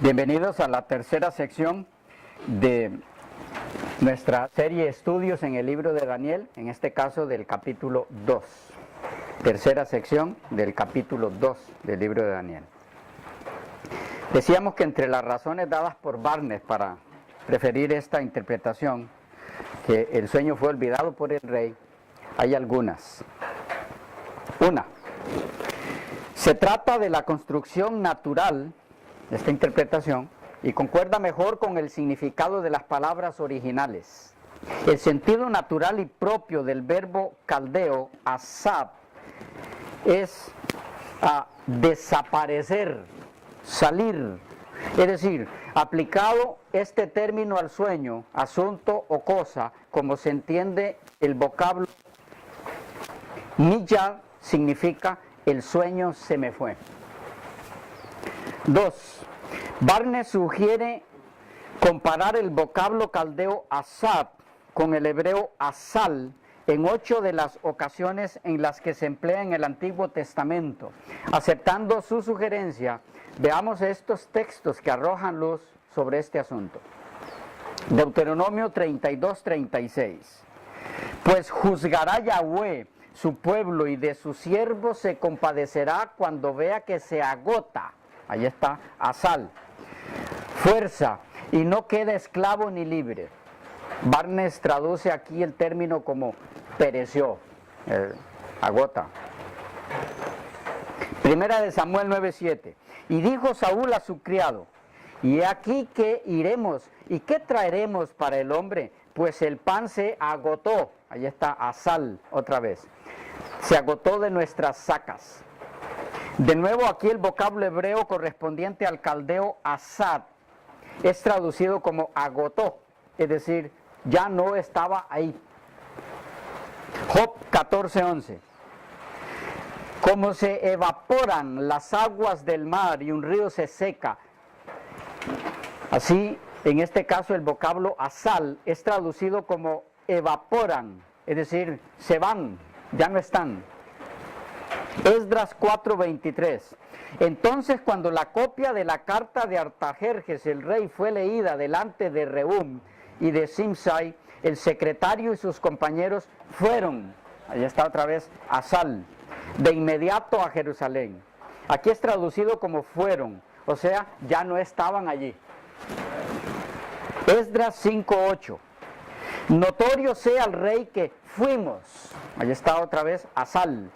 Bienvenidos a la tercera sección de nuestra serie de estudios en el libro de Daniel, en este caso del capítulo 2. Tercera sección del capítulo 2 del libro de Daniel. Decíamos que entre las razones dadas por Barnes para preferir esta interpretación, que el sueño fue olvidado por el rey, hay algunas. Una, se trata de la construcción natural de esta interpretación y concuerda mejor con el significado de las palabras originales. El sentido natural y propio del verbo caldeo, asab, es desaparecer, salir. Es decir, aplicado este término al sueño, asunto o cosa, como se entiende el vocablo niyad, significa el sueño se me fue. 2. Barnes sugiere comparar el vocablo caldeo asab con el hebreo asal en 8 de las ocasiones en las que se emplea en el Antiguo Testamento. Aceptando su sugerencia, veamos estos textos que arrojan luz sobre este asunto. Deuteronomio 32:36. Pues juzgará Yahweh su pueblo y de sus siervos se compadecerá cuando vea que se agota. Ahí está, asal, fuerza, y no queda esclavo ni libre. Barnes traduce aquí el término como pereció, agota. Primera de Samuel 9:7. Y dijo Saúl a su criado, y he aquí que iremos, y qué traeremos para el hombre, pues el pan se agotó. Ahí está, asal, otra vez. Se agotó de nuestras sacas. De nuevo aquí el vocablo hebreo correspondiente al caldeo asad es traducido como agotó, es decir, ya no estaba ahí. Job 14:11. Como se evaporan las aguas del mar y un río se seca, así en este caso el vocablo asal es traducido como evaporan, es decir, se van, ya no están. Esdras 4:23. Entonces cuando la copia de la carta de Artajerjes el rey fue leída delante de Rehum y de Simsai, el secretario y sus compañeros fueron, ahí está otra vez, asal, de inmediato a Jerusalén. Aquí es traducido como fueron, o sea, ya no estaban allí. Esdras 5:8. Notorio sea al rey que fuimos, ahí está otra vez, asal,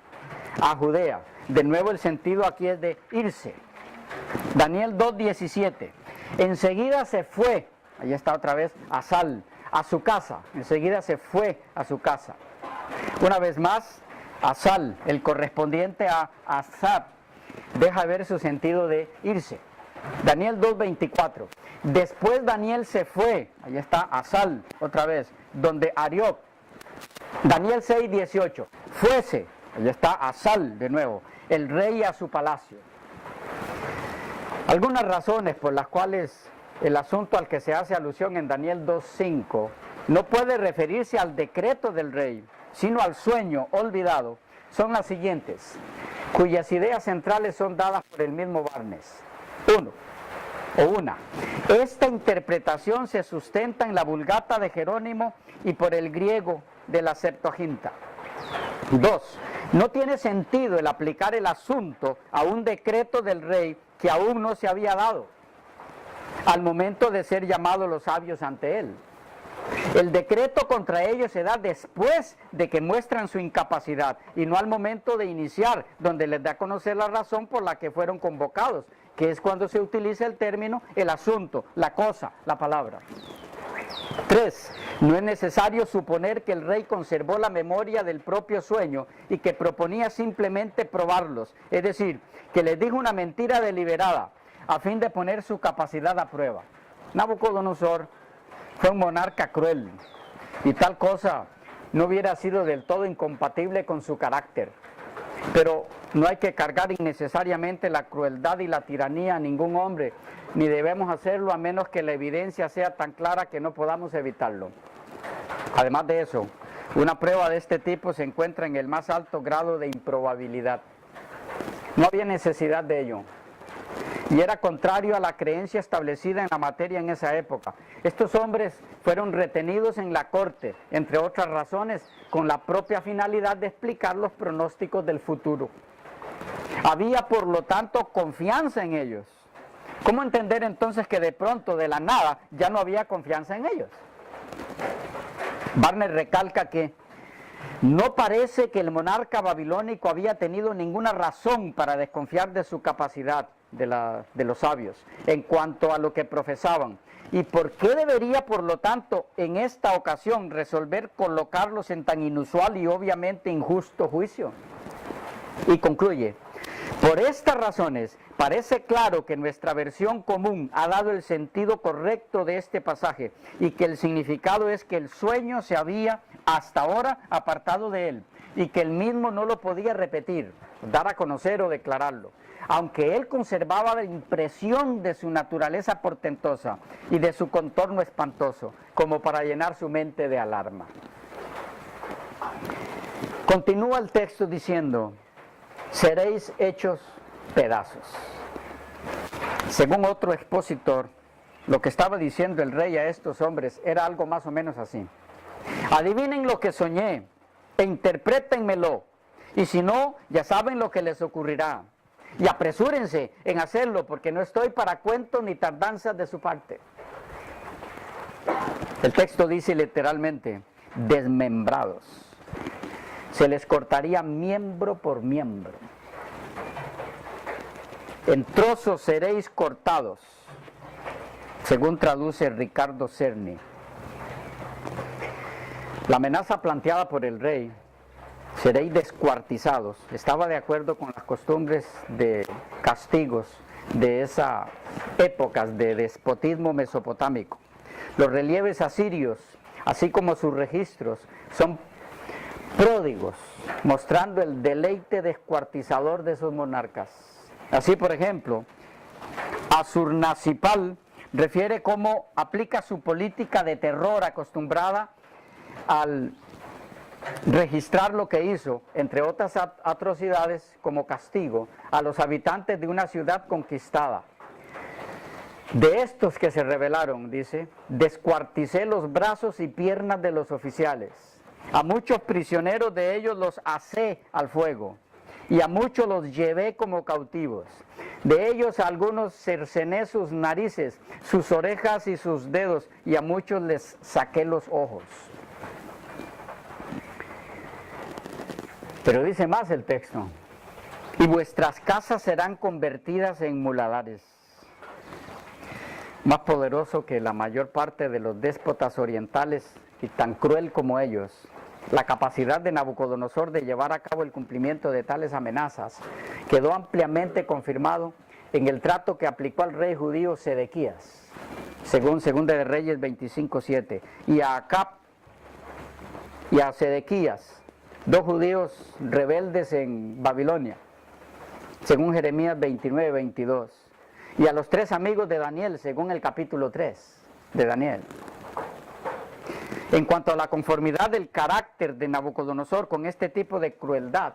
a Judea. De nuevo el sentido aquí es de irse. Daniel 2:17. Enseguida se fue, ahí está otra vez, asal, a su casa. Enseguida se fue a su casa. Una vez más, asal, el correspondiente a asab, deja ver su sentido de irse. Daniel 2:24. Después Daniel se fue, ahí está asal, otra vez, donde Arioc. Daniel 6:18. Fuese, ahí está asal de nuevo, el rey a su palacio. Algunas razones por las cuales el asunto al que se hace alusión en Daniel 2:5 no puede referirse al decreto del rey, sino al sueño olvidado, son las siguientes, cuyas ideas centrales son dadas por el mismo Barnes. Una. Esta interpretación se sustenta en la Vulgata de Jerónimo y por el griego de la Septuaginta. 2. No tiene sentido el aplicar el asunto a un decreto del rey que aún no se había dado, al momento de ser llamados los sabios ante él. El decreto contra ellos se da después de que muestran su incapacidad y no al momento de iniciar, donde les da a conocer la razón por la que fueron convocados, que es cuando se utiliza el término, el asunto, la cosa, la palabra. 3. No es necesario suponer que el rey conservó la memoria del propio sueño y que proponía simplemente probarlos, es decir, que les dijo una mentira deliberada a fin de poner su capacidad a prueba. Nabucodonosor fue un monarca cruel y tal cosa no hubiera sido del todo incompatible con su carácter. Pero no hay que cargar innecesariamente la crueldad y la tiranía a ningún hombre, ni debemos hacerlo a menos que la evidencia sea tan clara que no podamos evitarlo. Además de eso, una prueba de este tipo se encuentra en el más alto grado de improbabilidad. No había necesidad de ello. y era contrario a la creencia establecida en la materia en esa época. Estos hombres fueron retenidos en la corte, entre otras razones, con la propia finalidad de explicar los pronósticos del futuro. Había, por lo tanto, confianza en ellos. ¿Cómo entender entonces que de pronto, de la nada, ya no había confianza en ellos? Barnes recalca que no parece que el monarca babilónico había tenido ninguna razón para desconfiar de su capacidad, de los sabios, en cuanto a lo que profesaban. ¿Y por qué debería, por lo tanto, en esta ocasión resolver colocarlos en tan inusual y obviamente injusto juicio? Y concluye: por estas razones, parece claro que nuestra versión común ha dado el sentido correcto de este pasaje y que el significado es que el sueño se había hasta ahora apartado de él y que él mismo no lo podía repetir, dar a conocer o declararlo, aunque él conservaba la impresión de su naturaleza portentosa y de su contorno espantoso, como para llenar su mente de alarma. Continúa el texto diciendo: seréis hechos pedazos. Según otro expositor, lo que estaba diciendo el rey a estos hombres era algo más o menos así: adivinen lo que soñé e interprétenmelo, y si no, ya saben lo que les ocurrirá, y apresúrense en hacerlo, porque no estoy para cuentos ni tardanzas de su parte. El texto dice literalmente: desmembrados. Se les cortaría miembro por miembro. En trozos seréis cortados, según traduce Ricardo Cerny. La amenaza planteada por el rey, seréis descuartizados, estaba de acuerdo con las costumbres de castigos de esas épocas de despotismo mesopotámico. Los relieves asirios, así como sus registros, son pródigos, mostrando el deleite descuartizador de sus monarcas. Así, por ejemplo, Asurnasipal refiere cómo aplica su política de terror acostumbrada al registrar lo que hizo, entre otras atrocidades, como castigo a los habitantes de una ciudad conquistada. De estos que se rebelaron, dice, descuarticé los brazos y piernas de los oficiales. A muchos prisioneros de ellos los asé al fuego, y a muchos los llevé como cautivos. De ellos a algunos cercené sus narices, sus orejas y sus dedos, y a muchos les saqué los ojos. Pero dice más el texto: y vuestras casas serán convertidas en muladares. Más poderoso que la mayor parte de los déspotas orientales y tan cruel como ellos, la capacidad de Nabucodonosor de llevar a cabo el cumplimiento de tales amenazas quedó ampliamente confirmado en el trato que aplicó al rey judío Sedequías, según 2 de Reyes 25:7, y a Acab y a Sedequías, dos judíos rebeldes en Babilonia, según Jeremías 29:22, y a los 3 amigos de Daniel, según el capítulo 3 de Daniel. En cuanto a la conformidad del carácter de Nabucodonosor con este tipo de crueldad,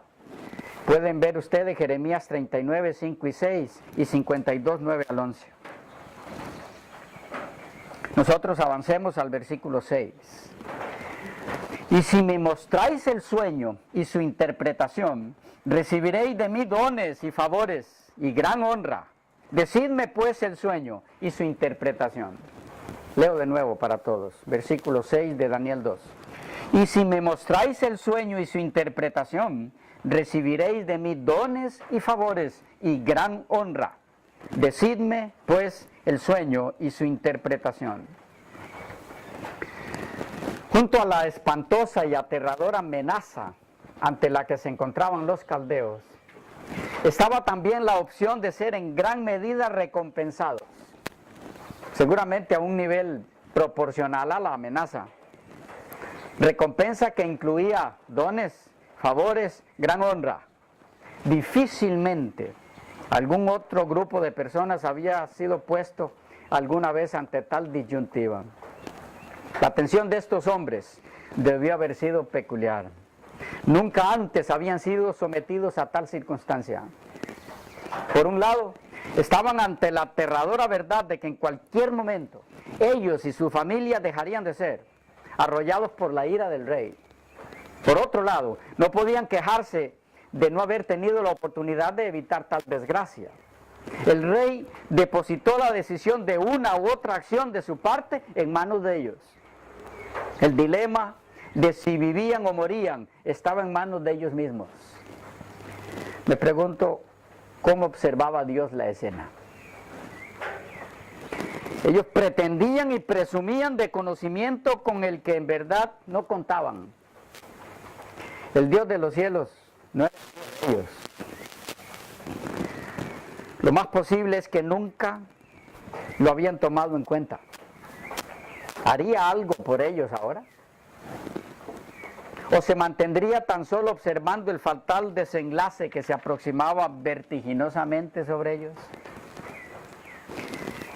pueden ver ustedes Jeremías 39:5 y 6 y 52:9 al 11. Nosotros avancemos al versículo 6. Y si me mostráis el sueño y su interpretación, recibiréis de mí dones y favores y gran honra. Decidme pues el sueño y su interpretación. Leo de nuevo para todos, versículo 6 de Daniel 2. Y si me mostráis el sueño y su interpretación, recibiréis de mí dones y favores y gran honra. Decidme pues el sueño y su interpretación. Junto a la espantosa y aterradora amenaza ante la que se encontraban los caldeos, estaba también la opción de ser en gran medida recompensados, seguramente a un nivel proporcional a la amenaza. Recompensa que incluía dones, favores, gran honra. Difícilmente algún otro grupo de personas había sido puesto alguna vez ante tal disyuntiva. La atención de estos hombres debió haber sido peculiar. Nunca antes habían sido sometidos a tal circunstancia. Por un lado, estaban ante la aterradora verdad de que en cualquier momento ellos y su familia dejarían de ser arrollados por la ira del rey. Por otro lado, no podían quejarse de no haber tenido la oportunidad de evitar tal desgracia. El rey depositó la decisión de una u otra acción de su parte en manos de ellos. El dilema de si vivían o morían estaba en manos de ellos mismos. Me pregunto, ¿cómo observaba Dios la escena? Ellos pretendían y presumían de conocimiento con el que en verdad no contaban. El Dios de los cielos no era Dios de ellos. Lo más posible es que nunca lo habían tomado en cuenta. ¿Haría algo por ellos ahora? ¿O se mantendría tan solo observando el fatal desenlace que se aproximaba vertiginosamente sobre ellos?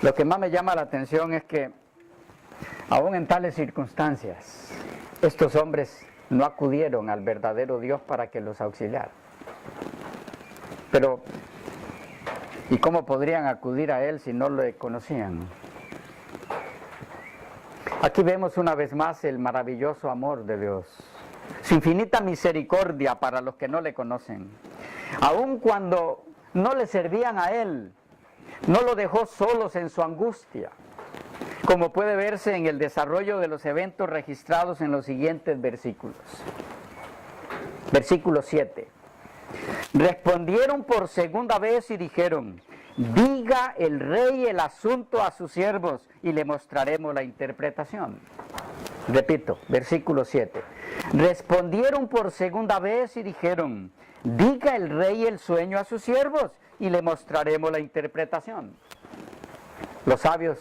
Lo que más me llama la atención es que, aún en tales circunstancias, estos hombres no acudieron al verdadero Dios para que los auxiliara. Pero, ¿y cómo podrían acudir a Él si no lo conocían? Aquí vemos una vez más el maravilloso amor de Dios, su infinita misericordia para los que no le conocen. Aun cuando no le servían a Él, no lo dejó solos en su angustia, como puede verse en el desarrollo de los eventos registrados en los siguientes versículos. Versículo 7. Respondieron por segunda vez y dijeron: diga el rey el asunto a sus siervos y le mostraremos la interpretación. Repito, versículo 7. Respondieron por segunda vez y dijeron: diga el rey el sueño a sus siervos y le mostraremos la interpretación. Los sabios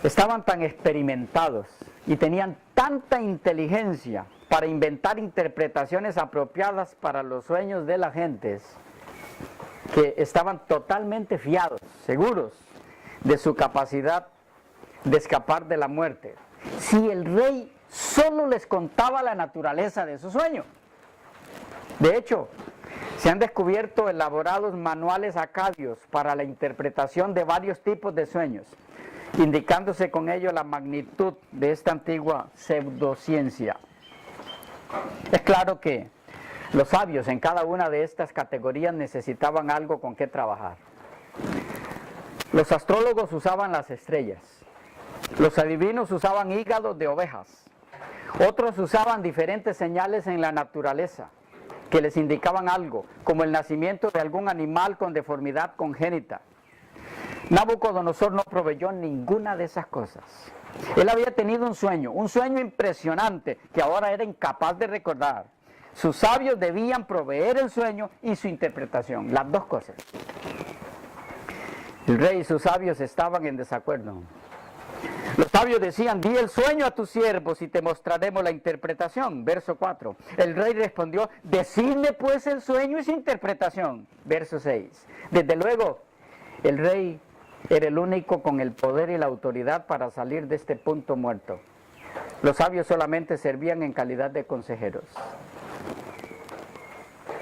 estaban tan experimentados y tenían tanta inteligencia para inventar interpretaciones apropiadas para los sueños de las gentes, que estaban totalmente fiados, seguros de su capacidad de escapar de la muerte, si el rey solo les contaba la naturaleza de su sueño. De hecho, se han descubierto elaborados manuales acadios para la interpretación de varios tipos de sueños, indicándose con ello la magnitud de esta antigua pseudociencia. Es claro que los sabios en cada una de estas categorías necesitaban algo con qué trabajar. Los astrólogos usaban las estrellas, los adivinos usaban hígados de ovejas, otros usaban diferentes señales en la naturaleza que les indicaban algo, como el nacimiento de algún animal con deformidad congénita. Nabucodonosor no proveyó ninguna de esas cosas. Él había tenido un sueño impresionante que ahora era incapaz de recordar. Sus sabios debían proveer el sueño y su interpretación, las dos cosas. El rey y sus sabios estaban en desacuerdo. Los sabios decían: di el sueño a tus siervos y te mostraremos la interpretación. Verso 4. El rey respondió: decidme pues el sueño y su interpretación. Verso 6. Desde luego, el rey era el único con el poder y la autoridad para salir de este punto muerto. Los sabios solamente servían en calidad de consejeros.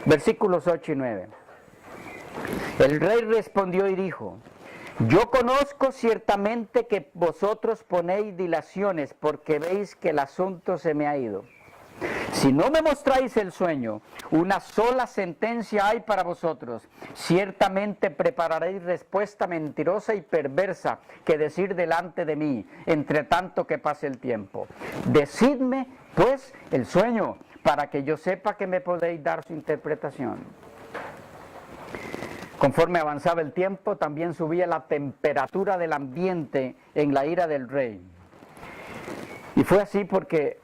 Versículos 8 y 9. El rey respondió y dijo: yo conozco ciertamente que vosotros ponéis dilaciones porque veis que el asunto se me ha ido. Si no me mostráis el sueño, una sola sentencia hay para vosotros. Ciertamente prepararéis respuesta mentirosa y perversa que decir delante de mí, entre tanto que pase el tiempo. Decidme, pues, el sueño, para que yo sepa que me podéis dar su interpretación. Conforme avanzaba el tiempo, también subía la temperatura del ambiente en la ira del rey. Y fue así porque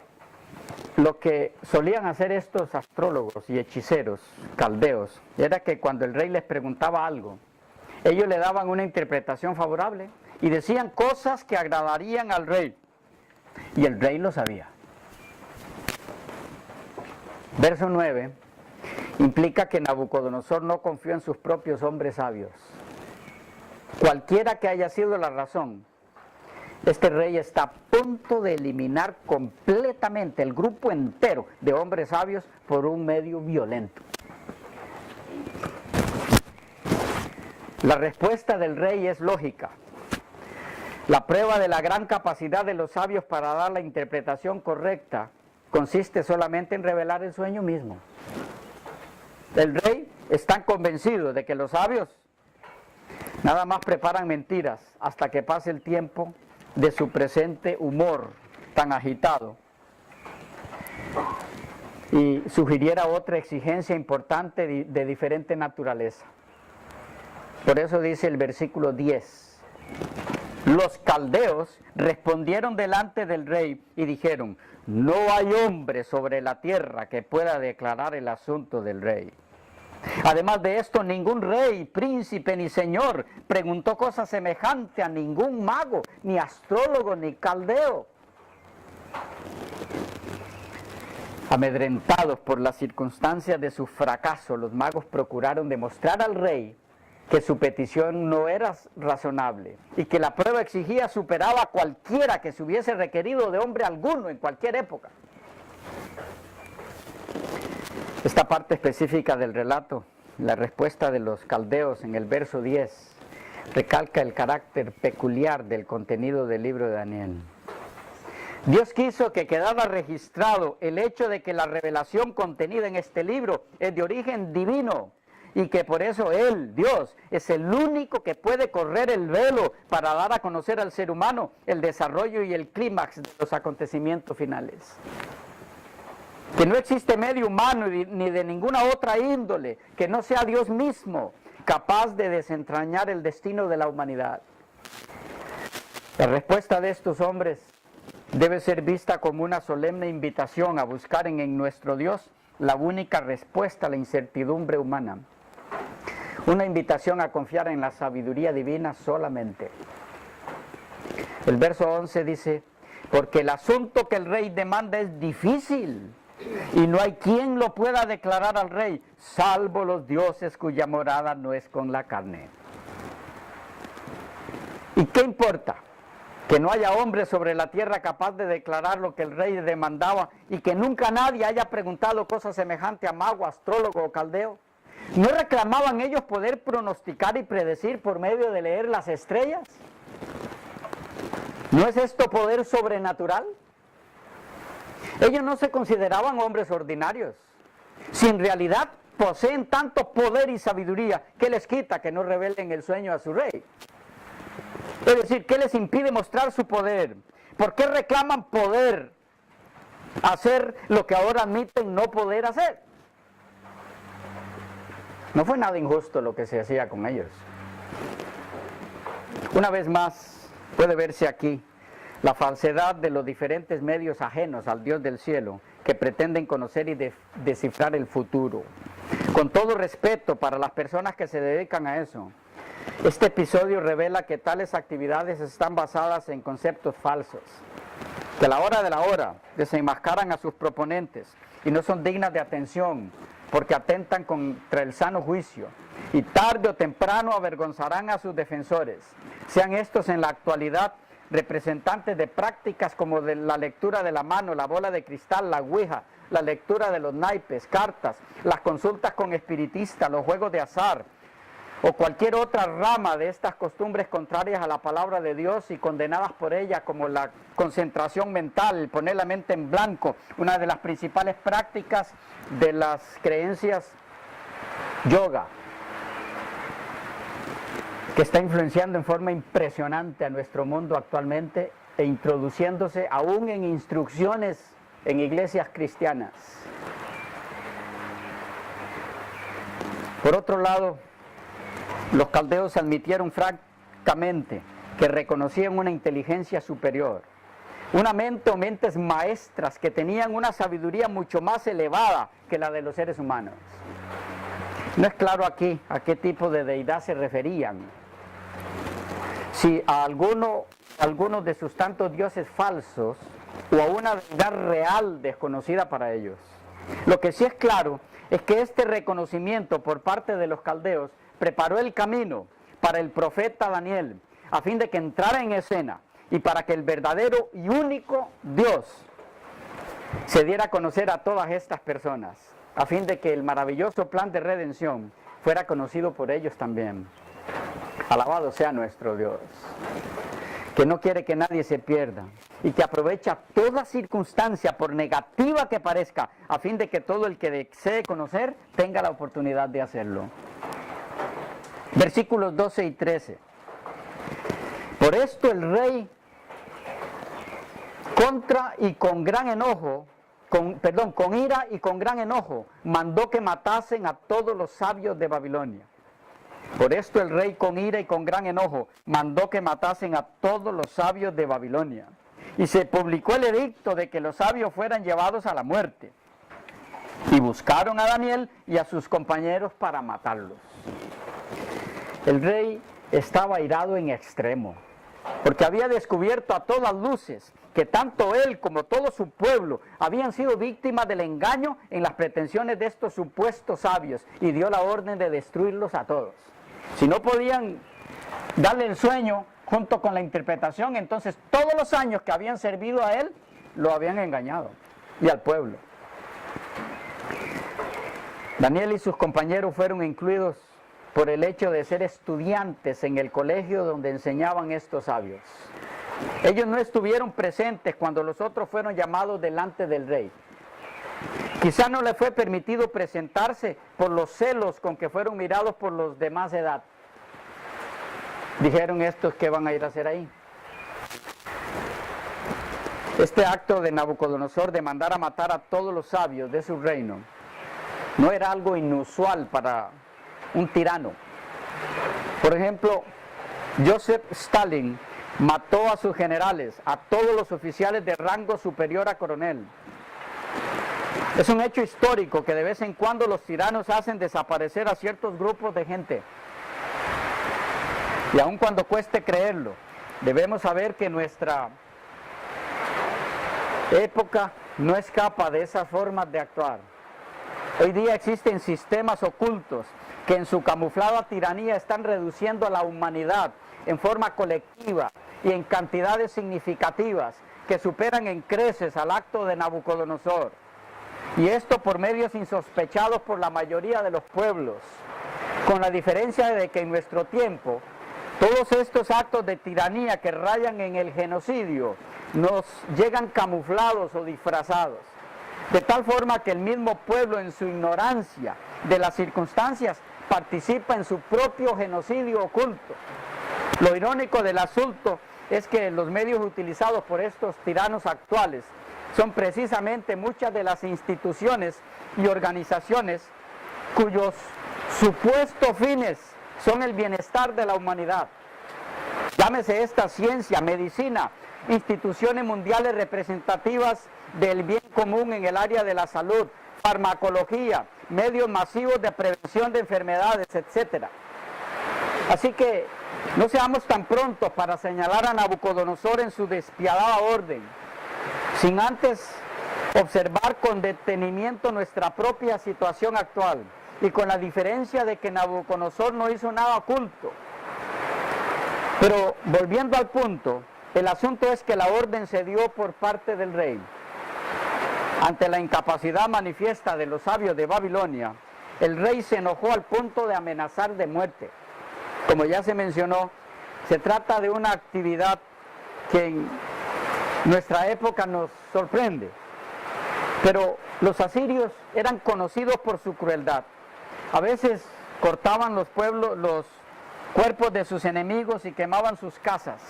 lo que solían hacer estos astrólogos y hechiceros caldeos era que cuando el rey les preguntaba algo, ellos le daban una interpretación favorable y decían cosas que agradarían al rey. Y el rey lo sabía. Verso 9 implica que Nabucodonosor no confió en sus propios hombres sabios. Cualquiera que haya sido la razón, este rey está a punto de eliminar completamente el grupo entero de hombres sabios por un medio violento. La respuesta del rey es lógica. La prueba de la gran capacidad de los sabios para dar la interpretación correcta consiste solamente en revelar el sueño mismo. El rey está convencido de que los sabios nada más preparan mentiras hasta que pase el tiempo de su presente humor tan agitado y sugiriera otra exigencia importante de diferente naturaleza. Por eso dice el versículo 10: los caldeos respondieron delante del rey y dijeron: no hay hombre sobre la tierra que pueda declarar el asunto del rey. Además de esto, ningún rey, príncipe ni señor preguntó cosa semejante a ningún mago, ni astrólogo, ni caldeo. Amedrentados por las circunstancias de su fracaso, los magos procuraron demostrar al rey que su petición no era razonable y que la prueba exigida superaba a cualquiera que se hubiese requerido de hombre alguno en cualquier época. Esta parte específica del relato, la respuesta de los caldeos en el verso 10, recalca el carácter peculiar del contenido del libro de Daniel. Dios quiso que quedara registrado el hecho de que la revelación contenida en este libro es de origen divino y que por eso Él, Dios, es el único que puede correr el velo para dar a conocer al ser humano el desarrollo y el clímax de los acontecimientos finales. Que no existe medio humano ni de ninguna otra índole que no sea Dios mismo capaz de desentrañar el destino de la humanidad. La respuesta de estos hombres debe ser vista como una solemne invitación a buscar en nuestro Dios la única respuesta a la incertidumbre humana. Una invitación a confiar en la sabiduría divina solamente. El verso 11 dice: porque el asunto que el rey demanda es difícil y no hay quien lo pueda declarar al rey, salvo los dioses cuya morada no es con la carne. ¿Y qué importa? Que no haya hombre sobre la tierra capaz de declarar lo que el rey demandaba y que nunca nadie haya preguntado cosa semejante a mago, astrólogo o caldeo. ¿No reclamaban ellos poder pronosticar y predecir por medio de leer las estrellas? ¿No es esto poder sobrenatural? Ellos no se consideraban hombres ordinarios. Si en realidad poseen tanto poder y sabiduría, ¿qué les quita que no revelen el sueño a su rey? Es decir, ¿qué les impide mostrar su poder? ¿Por qué reclaman poder hacer lo que ahora admiten no poder hacer? No fue nada injusto lo que se hacía con ellos. Una vez más, puede verse aquí la falsedad de los diferentes medios ajenos al Dios del cielo que pretenden conocer y descifrar el futuro. Con todo respeto para las personas que se dedican a eso, este episodio revela que tales actividades están basadas en conceptos falsos, que a la hora de la hora desenmascaran a sus proponentes y no son dignas de atención porque atentan contra el sano juicio y tarde o temprano avergonzarán a sus defensores, sean estos en la actualidad representantes de prácticas como de la lectura de la mano, la bola de cristal, la ouija, la lectura de los naipes, cartas, las consultas con espiritistas, los juegos de azar o cualquier otra rama de estas costumbres contrarias a la palabra de Dios y condenadas por ella, como la concentración mental, poner la mente en blanco, una de las principales prácticas de las creencias yoga, que está influenciando en forma impresionante a nuestro mundo actualmente e introduciéndose aún en instrucciones en iglesias cristianas. Por otro lado, los caldeos admitieron francamente que reconocían una inteligencia superior, una mente o mentes maestras que tenían una sabiduría mucho más elevada que la de los seres humanos. No es claro aquí a qué tipo de deidad se referían, si a algunos de sus tantos dioses falsos o a una deidad real desconocida para ellos. Lo que sí es claro es que este reconocimiento por parte de los caldeos preparó el camino para el profeta Daniel, a fin de que entrara en escena y para que el verdadero y único Dios se diera a conocer a todas estas personas, a fin de que el maravilloso plan de redención fuera conocido por ellos también. Alabado sea nuestro Dios, que no quiere que nadie se pierda y que aprovecha toda circunstancia, por negativa que parezca, a fin de que todo el que desee conocer tenga la oportunidad de hacerlo. Versículos 12 y 13. Por esto el rey, con ira y con gran enojo, mandó que matasen a todos los sabios de Babilonia. Por esto el rey, con ira y con gran enojo, mandó que matasen a todos los sabios de Babilonia. Y se publicó el edicto de que los sabios fueran llevados a la muerte. Y buscaron a Daniel y a sus compañeros para matarlos. El rey estaba airado en extremo, porque había descubierto a todas luces que tanto él como todo su pueblo habían sido víctimas del engaño en las pretensiones de estos supuestos sabios, y dio la orden de destruirlos a todos. Si no podían darle el sueño junto con la interpretación, entonces todos los años que habían servido a él lo habían engañado, y al pueblo. Daniel y sus compañeros fueron incluidos por el hecho de ser estudiantes en el colegio donde enseñaban estos sabios. Ellos no estuvieron presentes cuando los otros fueron llamados delante del rey. Quizá no les fue permitido presentarse por los celos con que fueron mirados por los de más edad. Dijeron, estos, ¿qué van a ir a hacer ahí? Este acto de Nabucodonosor de mandar a matar a todos los sabios de su reino no era algo inusual para un tirano. Por ejemplo, Joseph Stalin mató a sus generales, a todos los oficiales de rango superior a coronel. Es un hecho histórico que de vez en cuando los tiranos hacen desaparecer a ciertos grupos de gente. Y aun cuando cueste creerlo, debemos saber que nuestra época no escapa de esas formas de actuar. Hoy día existen sistemas ocultos que en su camuflada tiranía están reduciendo a la humanidad en forma colectiva y en cantidades significativas que superan en creces al acto de Nabucodonosor. Y esto por medios insospechados por la mayoría de los pueblos, con la diferencia de que en nuestro tiempo todos estos actos de tiranía que rayan en el genocidio nos llegan camuflados o disfrazados, de tal forma que el mismo pueblo, en su ignorancia de las circunstancias, participa en su propio genocidio oculto. Lo irónico del asunto es que los medios utilizados por estos tiranos actuales son precisamente muchas de las instituciones y organizaciones cuyos supuestos fines son el bienestar de la humanidad. Llámese esta ciencia, medicina, instituciones mundiales representativas del bien común en el área de la salud, farmacología, medios masivos de prevención de enfermedades, etc. Así que no seamos tan prontos para señalar a Nabucodonosor en su despiadada orden, sin antes observar con detenimiento nuestra propia situación actual, y con la diferencia de que Nabucodonosor no hizo nada oculto. Pero volviendo al punto, el asunto es que la orden se dio por parte del rey. Ante la incapacidad manifiesta de los sabios de Babilonia, el rey se enojó al punto de amenazar de muerte. Como ya se mencionó, se trata de una actividad que en nuestra época nos sorprende. Pero los asirios eran conocidos por su crueldad. A veces cortaban los cuerpos de sus enemigos y quemaban sus casas.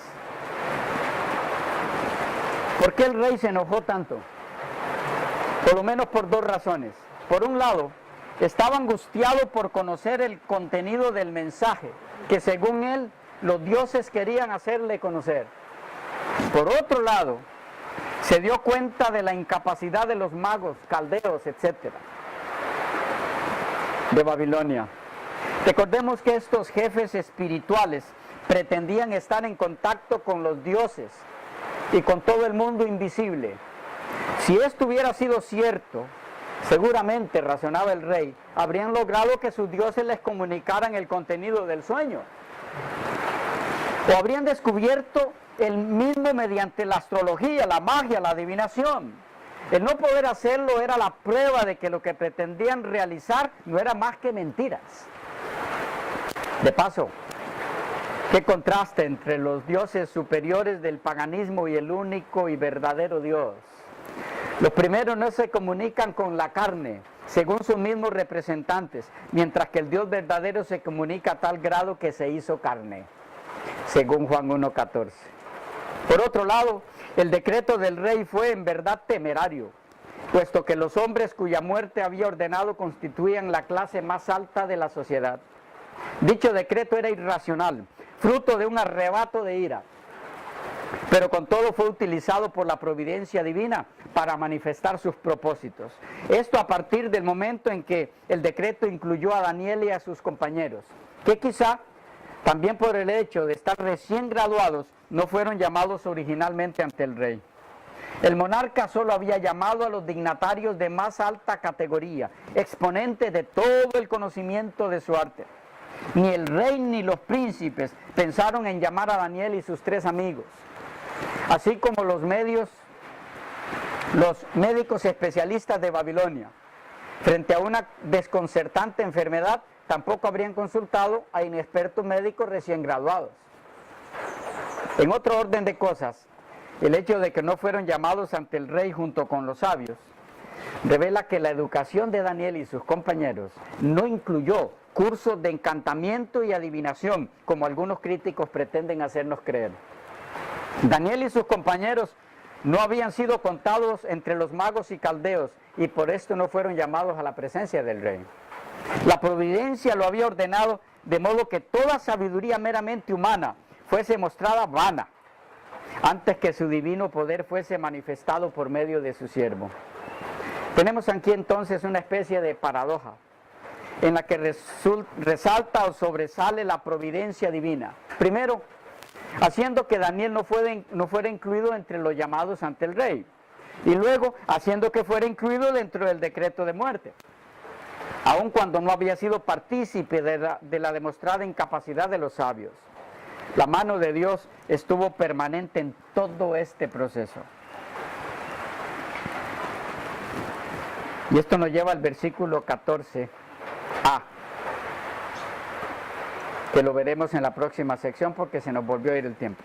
¿Por qué el rey se enojó tanto? Por lo menos por dos razones. Por un lado, estaba angustiado por conocer el contenido del mensaje que, según él, los dioses querían hacerle conocer. Por otro lado, se dio cuenta de la incapacidad de los magos, caldeos, etc. de Babilonia. Recordemos que estos jefes espirituales pretendían estar en contacto con los dioses y con todo el mundo invisible. Si esto hubiera sido cierto, seguramente, razonaba el rey, habrían logrado que sus dioses les comunicaran el contenido del sueño. O habrían descubierto el mismo mediante la astrología, la magia, la adivinación. El no poder hacerlo era la prueba de que lo que pretendían realizar no era más que mentiras. De paso, Qué contraste entre los dioses superiores del paganismo y el único y verdadero Dios. Los primeros no se comunican con la carne, según sus mismos representantes, mientras que el Dios verdadero se comunica a tal grado que se hizo carne, según Juan 1:14. Por otro lado, el decreto del rey fue en verdad temerario, puesto que los hombres cuya muerte había ordenado constituían la clase más alta de la sociedad. Dicho decreto era irracional, fruto de un arrebato de ira, pero con todo fue utilizado por la providencia divina para manifestar sus propósitos. Esto a partir del momento en que el decreto incluyó a Daniel y a sus compañeros, que quizá también por el hecho de estar recién graduados no fueron llamados originalmente ante el rey. El monarca solo había llamado a los dignatarios de más alta categoría, exponentes de todo el conocimiento de su arte. Ni el rey ni los príncipes pensaron en llamar a Daniel y sus 3 amigos, así como los médicos especialistas de Babilonia. Frente a una desconcertante enfermedad, tampoco habrían consultado a inexpertos médicos recién graduados. En otro orden de cosas, el hecho de que no fueron llamados ante el rey junto con los sabios revela que la educación de Daniel y sus compañeros no incluyó cursos de encantamiento y adivinación, como algunos críticos pretenden hacernos creer. Daniel y sus compañeros no habían sido contados entre los magos y caldeos, y por esto no fueron llamados a la presencia del rey. La providencia lo había ordenado de modo que toda sabiduría meramente humana fuese mostrada vana, antes que su divino poder fuese manifestado por medio de su siervo. Tenemos aquí entonces una especie de paradoja, en la que resalta o sobresale la providencia divina. Primero, haciendo que Daniel no fuera incluido entre los llamados ante el rey, y luego haciendo que fuera incluido dentro del decreto de muerte, aun cuando no había sido partícipe de la demostrada incapacidad de los sabios. La mano de Dios estuvo permanente en todo este proceso. Y esto nos lleva al versículo 14a, que lo veremos en la próxima sección porque se nos volvió a ir el tiempo.